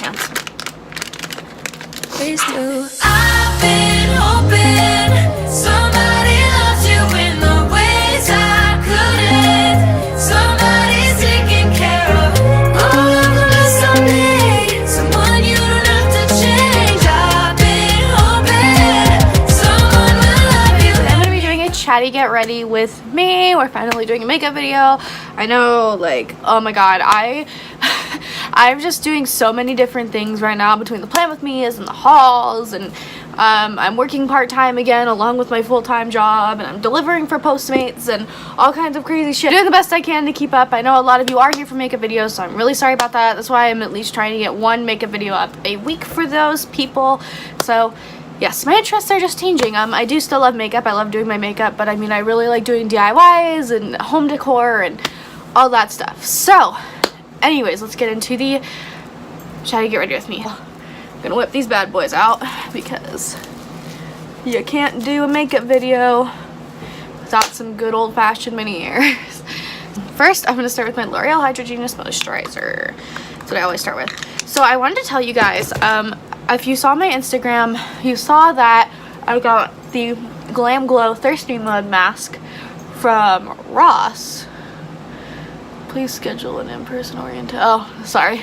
pants. Please do. I've been hoping somebody loves you in the ways I couldn't. Somebody's taking care of all of the mess I made. Someone you don't have to change. I've been hoping someone will love you. I'm gonna be doing a chatty get ready with me. We're finally doing a makeup video. I know, like, oh my god, I'm just doing so many different things right now between the plan with me and the hauls, and I'm working part-time again along with my full-time job, and I'm delivering for Postmates and all kinds of crazy shit. Doing the best I can to keep up. I know a lot of you are here for makeup videos, so I'm really sorry about that. That's why I'm at least trying to get one makeup video up a week for those people. So yes, my interests are just changing. I do still love makeup. I love doing my makeup, but I mean, I really like doing DIYs and home decor and all that stuff. So anyways, let's get into the chatty get ready with me. I'm gonna whip these bad boys out because you can't do a makeup video without some good old-fashioned mini airs. First, I'm gonna start with my L'Oreal Hydra Genius Moisturizer. That's what I always start with. So I wanted to tell you guys, if you saw my Instagram, you saw that I got the Glam Glow Thirsty Mud Mask from Ross. Please schedule an in-person orientation. Oh, sorry.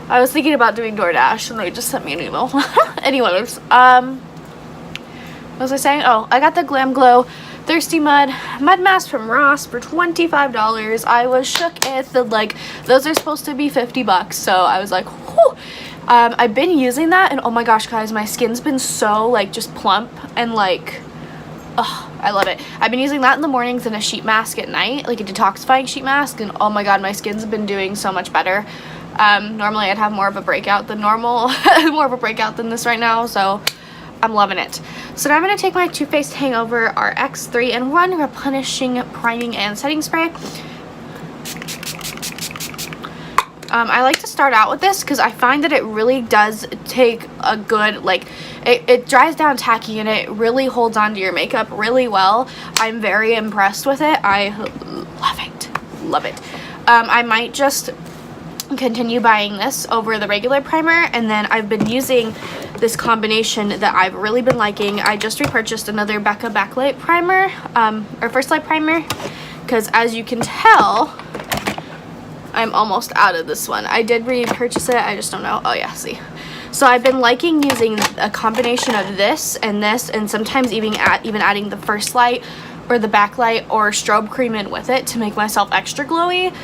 I was thinking about doing DoorDash and they just sent me an email. Anyways, what was I saying? Oh, I got the Glam Glow Thirsty Mud Mask from Ross for $25. I was shook at the, like, those are supposed to be $50, so I was like, whew. I've been using that, and oh my gosh, guys, my skin's been so, like, just plump and, like, oh, I love it. I've been using that in the mornings and a sheet mask at night, like a detoxifying sheet mask, and oh my god, my skin's been doing so much better. Normally I'd have more of a breakout than normal, more of a breakout than this right now, so I'm loving it. So now I'm going to take my Too Faced Hangover RX 3-in-1 Replenishing Priming and Setting Spray. I like to start out with this because I find that it really does take a good, like, it dries down tacky and it really holds on to your makeup really well. I'm very impressed with it. I love it. Love it. I might just continue buying this over the regular primer, and then I've been using this combination that I've really been liking. I just repurchased another Becca Backlight primer, or First Light primer, because as you can tell, I'm almost out of this one. I did repurchase it, I just don't know. Oh yeah, see. So I've been liking using a combination of this, and sometimes even adding the First Light or the Backlight or strobe cream in with it to make myself extra glowy.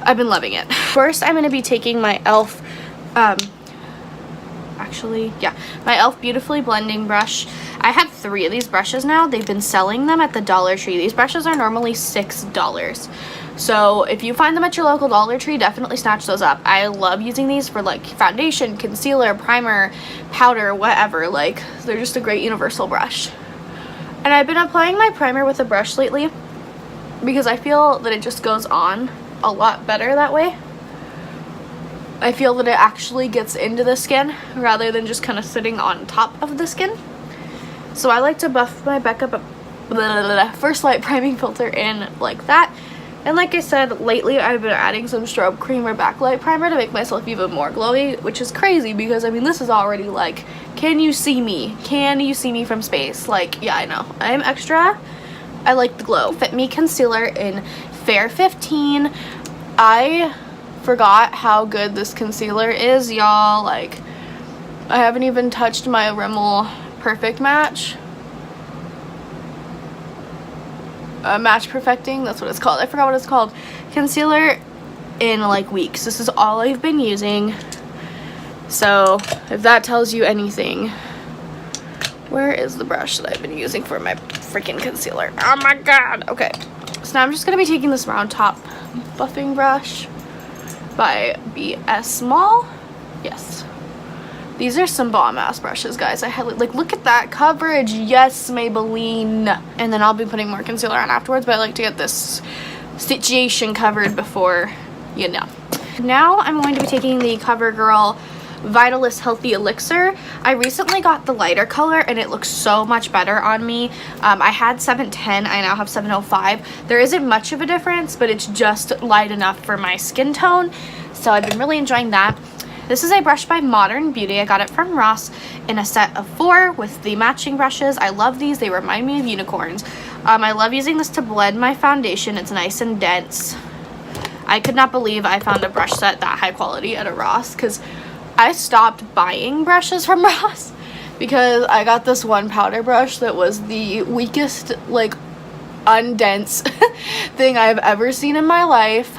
I've been loving it. First, I'm going to be taking my e.l.f. My e.l.f. Beautifully Blending Brush. I have 3 of these brushes now. They've been selling them at the Dollar Tree. These brushes are normally $6. So if you find them at your local Dollar Tree, definitely snatch those up. I love using these for, like, foundation, concealer, primer, powder, whatever. Like, they're just a great universal brush. And I've been applying my primer with a brush lately because I feel that it just goes on a lot better that way. I feel that it actually gets into the skin rather than just kind of sitting on top of the skin. So I like to buff my Becca First Light priming filter in like that. And like I said, lately I've been adding some strobe cream or backlight primer to make myself even more glowy, which is crazy because, I mean, this is already like, can you see me? Can you see me from space? Like, yeah, I know. I'm extra. I like the glow. Fit Me Concealer in Fair 15. I forgot how good this concealer is, y'all. Like, I haven't even touched my Rimmel Perfect Match. Match Perfecting, that's what it's called. I forgot what it's called. Concealer in like weeks. This is all I've been using. So if that tells you anything, where is the brush that I've been using for my freaking concealer? Oh my god. Okay, so now I'm just gonna be taking this round top buffing brush by BS Small. Yes, these are some bomb ass brushes, guys. I had, like, look at that coverage. Yes, Maybelline. And then I'll be putting more concealer on afterwards, but I like to get this situation covered before, you know. Now I'm going to be taking the CoverGirl Vitalist Healthy Elixir. I recently got the lighter color and it looks so much better on me. I had 710, I now have 705. There isn't much of a difference, but it's just light enough for my skin tone. So I've been really enjoying that. This is a brush by Modern Beauty. I got it from Ross in a set of 4 with the matching brushes. I love these. They remind me of unicorns. I love using this to blend my foundation. It's nice and dense. I could not believe I found a brush set that high quality at a Ross, because I stopped buying brushes from Ross because I got this one powder brush that was the weakest, like, undense thing I've ever seen in my life.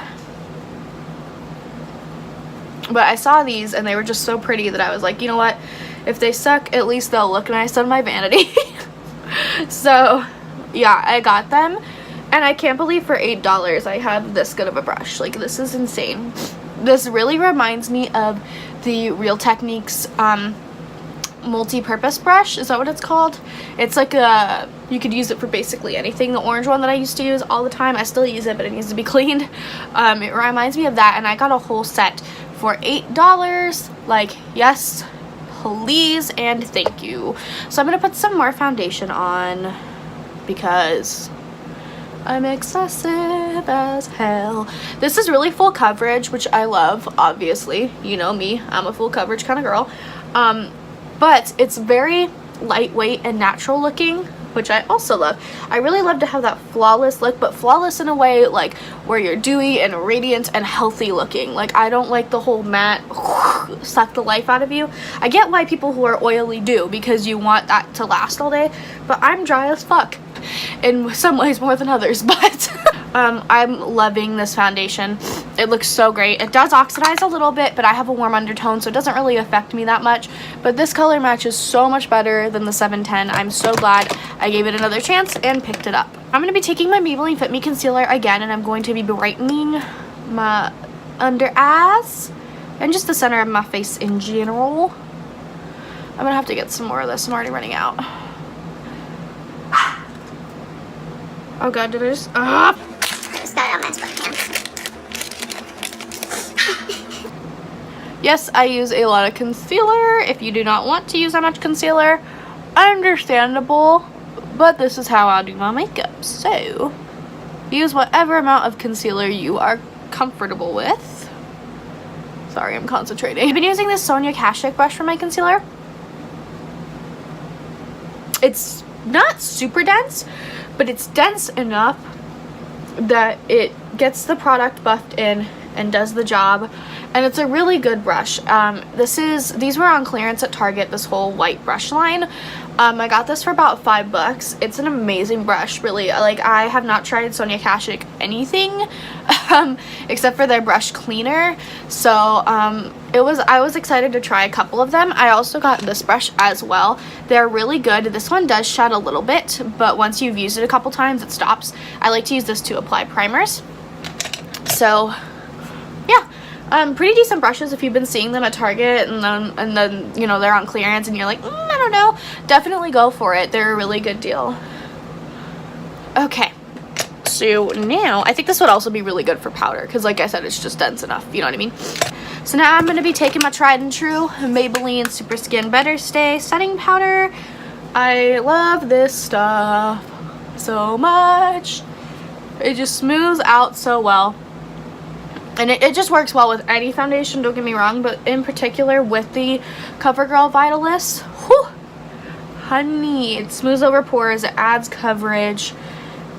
But I saw these and they were just so pretty that I was like, you know what, if they suck, at least they'll look nice on my vanity. So yeah, I got them, and I can't believe for $8 I have this good of a brush. Like, this is insane. This really reminds me of the Real Techniques multi-purpose brush. Is that what it's called? It's like a, you could use it for basically anything. The orange one that I used to use all the time, I still use it, but it needs to be cleaned. It reminds me of that, and I got a whole set for $8. Like, yes, please and thank you. So I'm gonna put some more foundation on because I'm excessive as hell. This is really full coverage, which I love, obviously. You know me, I'm a full coverage kind of girl. But it's very lightweight and natural looking, which I also love. I really love to have that flawless look, but flawless in a way like where you're dewy and radiant and healthy looking. Like, I don't like the whole matte suck the life out of you. I get why people who are oily do, because you want that to last all day, but I'm dry as fuck in some ways more than others. But I'm loving this foundation. It looks so great. It does oxidize a little bit, but I have a warm undertone, so it doesn't really affect me that much. But this color matches so much better than the 710. I'm so glad I gave it another chance and picked it up. I'm going to be taking my Maybelline Fit Me concealer again, and I'm going to be brightening my under eyes and just the center of my face in general. I'm going to have to get some more of this. I'm already running out. Oh god, did I just... Yes, I use a lot of concealer. If you do not want to use that much concealer, understandable, but this is how I do my makeup. So, use whatever amount of concealer you are comfortable with. Sorry, I'm concentrating. I've been using this Sonia Kashuk brush for my concealer. It's not super dense, but it's dense enough that it gets the product buffed in and does the job, and it's a really good brush. These were on clearance at Target, this whole white brush line. I got this for about $5. It's an amazing brush, really. Like, I have not tried Sonia Kashuk anything except for their brush cleaner, so I was excited to try a couple of them. I also got this brush as well. They're really good. This one does shed a little bit, but once you've used it a couple times, it stops. I like to use this to apply primers. So yeah, pretty decent brushes if you've been seeing them at Target, and then you know, they're on clearance and you're like, I don't know, definitely go for it. They're a really good deal. Okay, so now I think this would also be really good for powder, because like I said, it's just dense enough, you know what I mean? So now I'm going to be taking my tried and true Maybelline Super Skin Better Stay setting powder. I love this stuff so much. It just smooths out so well. And it just works well with any foundation, don't get me wrong, but in particular with the CoverGirl Vitalist, whew, honey, it smooths over pores, it adds coverage,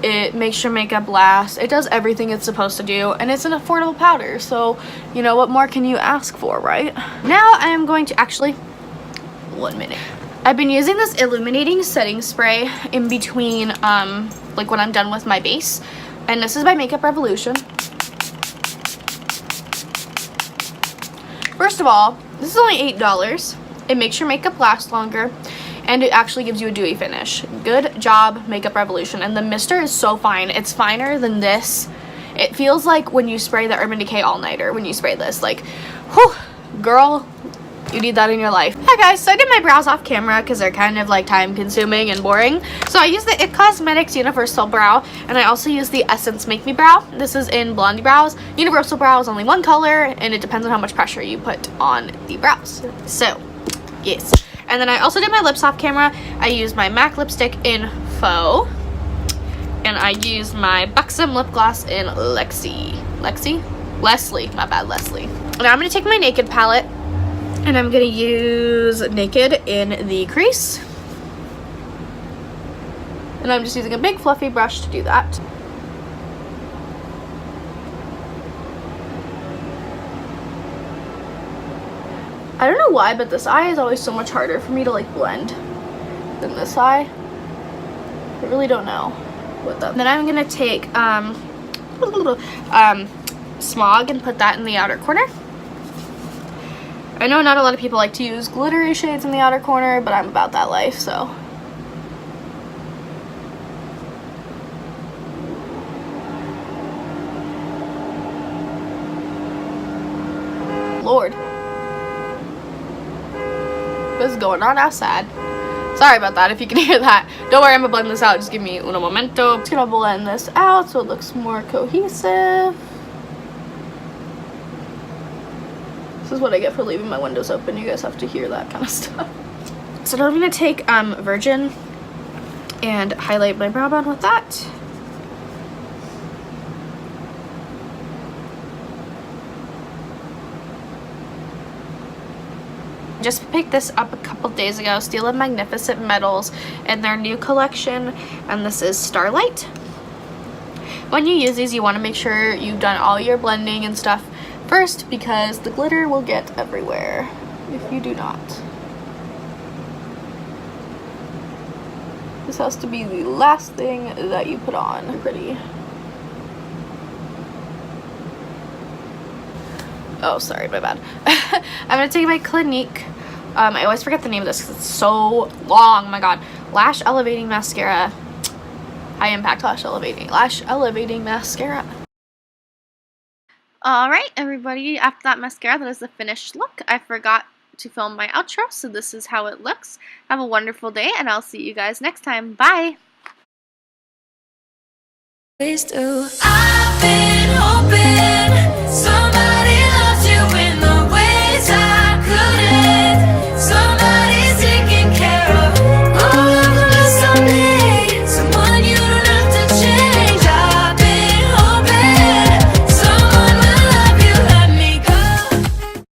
it makes your makeup last, it does everything it's supposed to do, and it's an affordable powder, so, you know, what more can you ask for, right? Now I am going to actually, 1 minute. I've been using this illuminating setting spray in between, like when I'm done with my base, and this is by Makeup Revolution. First of all, this is only $8. It makes your makeup last longer, and it actually gives you a dewy finish. Good job, Makeup Revolution. And the mister is so fine. It's finer than this. It feels like when you spray the Urban Decay All-Nighter, when you spray this. Like, whew, girl, you need that in your life. Hi guys, so I did my brows off camera because they're kind of like time consuming and boring. So I used the IT Cosmetics Universal Brow, and I also used the Essence Make Me Brow. This is in Blondie Brows. Universal Brow is only one color, and it depends on how much pressure you put on the brows. So, yes. And then I also did my lips off camera. I used my MAC lipstick in Faux, and I used my Buxom lip gloss in Leslie, my bad, Leslie. Now I'm going to take my Naked palette, And I'm gonna use Naked in the crease. And I'm just using a big fluffy brush to do that. I don't know why, but this eye is always so much harder for me to like blend than this eye. I really don't know what that. Then I'm gonna take Smog and put that in the outer corner. I know not a lot of people like to use glittery shades in the outer corner, but I'm about that life, so. Lord. What is going on outside? Sorry about that if you can hear that. Don't worry, I'm gonna blend this out. Just give me uno momento. Just gonna blend this out so it looks more cohesive. This is what I get for leaving my windows open. You guys have to hear that kind of stuff. So now I'm gonna take Virgin and highlight my brow bone with that. Just picked this up a couple days ago, Steel and Magnificent Metals in their new collection, and this is Starlight. When you use these, you want to make sure you've done all your blending and stuff first, because the glitter will get everywhere if you do not. This has to be the last thing that you put on. Pretty. Oh, sorry, my bad. I'm gonna take my Clinique. I always forget the name of this because it's so long. Oh my god. Lash Elevating Mascara. High Impact Lash Elevating Mascara. Alright, everybody. After that mascara, that is the finished look. I forgot to film my outro, so this is how it looks. Have a wonderful day, and I'll see you guys next time. Bye! I've been hoping